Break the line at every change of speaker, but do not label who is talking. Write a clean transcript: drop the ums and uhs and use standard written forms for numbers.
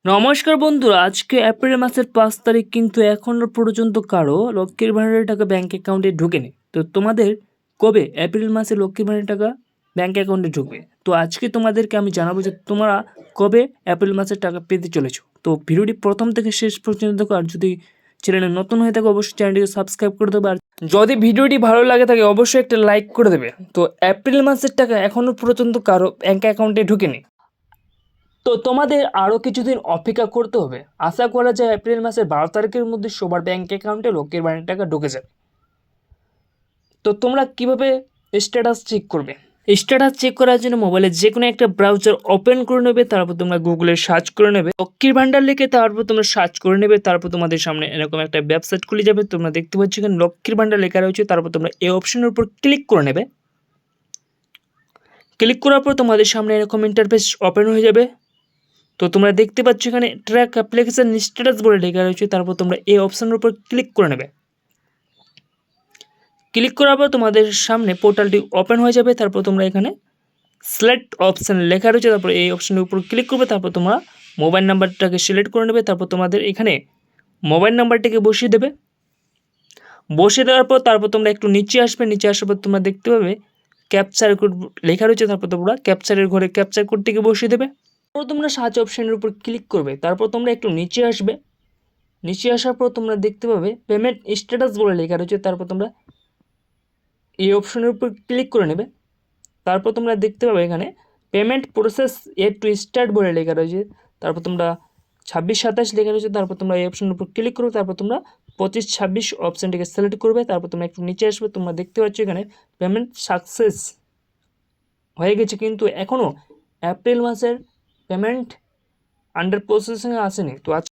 নমস্কার বন্ধুরা, আজকে এপ্রিল মাসের 5 তারিখ, কিন্তু এখনও পর্যন্ত কারো লক্ষ্মীর ভাণ্ডারের টাকা ব্যাঙ্ক অ্যাকাউন্টে ঢোকেনি। তো তোমাদের কবে এপ্রিল মাসে লক্ষ্মীর ভাণ্ডারের টাকা ব্যাঙ্ক অ্যাকাউন্টে ঢুকবে? তো আজকে তোমাদেরকে আমি জানাবো যে তোমরা কবে এপ্রিল মাসের টাকা পেতে চলেছো। তো ভিডিওটি প্রথম থেকে শেষ পর্যন্ত দেখো, আর যদি চ্যানেলে নতুন হয়ে থাকে অবশ্যই চ্যানেলটিকে সাবস্ক্রাইব করে দেবে, আর যদি ভিডিওটি ভালো লাগে থাকে অবশ্যই একটা লাইক করে দেবে। তো এপ্রিল মাসের টাকা এখনও পর্যন্ত কারো ব্যাঙ্ক অ্যাকাউন্টে ঢুকেনি, তো তোমাদের আরও কিছুদিন অপেক্ষা করতে হবে। আশা করা যায় এপ্রিল মাসের 12 তারিখের মধ্যে সবার ব্যাঙ্ক অ্যাকাউন্টে লক্ষ্মীর ভাণ্ডারের টাকা ঢুকে যাবে। তো তোমরা কিভাবে স্ট্যাটাস চেক করবে? স্ট্যাটাস চেক করার জন্য মোবাইলে যে কোনো একটা ব্রাউজার ওপেন করে নেবে, তারপর তোমরা গুগলে সার্চ করে নেবে লক্ষ্মীর ভাণ্ডার লিখে, তারপর তোমরা সার্চ করে নেবে। তারপর তোমাদের সামনে এরকম একটা ওয়েবসাইট খুলে যাবে, তোমরা দেখতে পাচ্ছ এখানে লক্ষ্মীর ভাণ্ডার লেখা রয়েছে। তারপর তোমরা এই অপশনের উপর ক্লিক করে নেবে। ক্লিক করার পর তোমাদের সামনে এরকম ইন্টারফেস ওপেন হয়ে যাবে। তো তোমরা দেখতে পাচ্ছ এখানে ট্র্যাক অ্যাপ্লিকেশন স্ট্যাটাস বলে লেখা রয়েছে। তারপর তোমরা এই অপশনের উপর ক্লিক করে নেবে। ক্লিক করার পর তোমাদের সামনে পোর্টালটি ওপেন হয়ে যাবে। তারপর তোমরা এখানে সিলেক্ট অপশান লেখা রয়েছে, তারপর এই অপশনের উপর ক্লিক করবে। তারপর তোমরা মোবাইল নাম্বারটাকে সিলেক্ট করে নেবে। তারপর তোমাদের এখানে মোবাইল নাম্বারটিকে বসিয়ে দেবে। বসিয়ে দেওয়ার পর তারপর তোমরা একটু নিচে আসবে। নিচে আসার পর তোমরা দেখতে পাবে ক্যাপচার কোড লেখা রয়েছে। তারপর তোমরা ক্যাপচারের ঘরে ক্যাপচার কোডটিকে বসিয়ে দেবে। তারপর তোমরা সার্চ অপশনের উপর ক্লিক করবে। তারপর তোমরা একটু নিচে আসবে। নিচে আসার পর তোমরা দেখতে পাবে পেমেন্ট স্ট্যাটাস বলে লেখা রয়েছে। তারপর তোমরা এই অপশনের উপর ক্লিক করে নেবে। তারপর তোমরা দেখতে পাবে এখানে পেমেন্ট প্রসেস টু স্টার্ট বলে লেখা রয়েছে। তারপর তোমরা 26-27 লেখা রয়েছে। তারপর তোমরা এই অপশনের উপর ক্লিক করবে। তারপর তোমরা 25-26 অপশানটিকে সিলেক্ট করবে। তারপর তোমরা একটু নিচে আসবে। তোমরা দেখতে পাচ্ছ এখানে পেমেন্ট সাকসেস হয়ে গেছে, কিন্তু এখনও এপ্রিল মাসের পেমেন্ট আন্ডার প্রসেসিংয়ে আসেনি। তো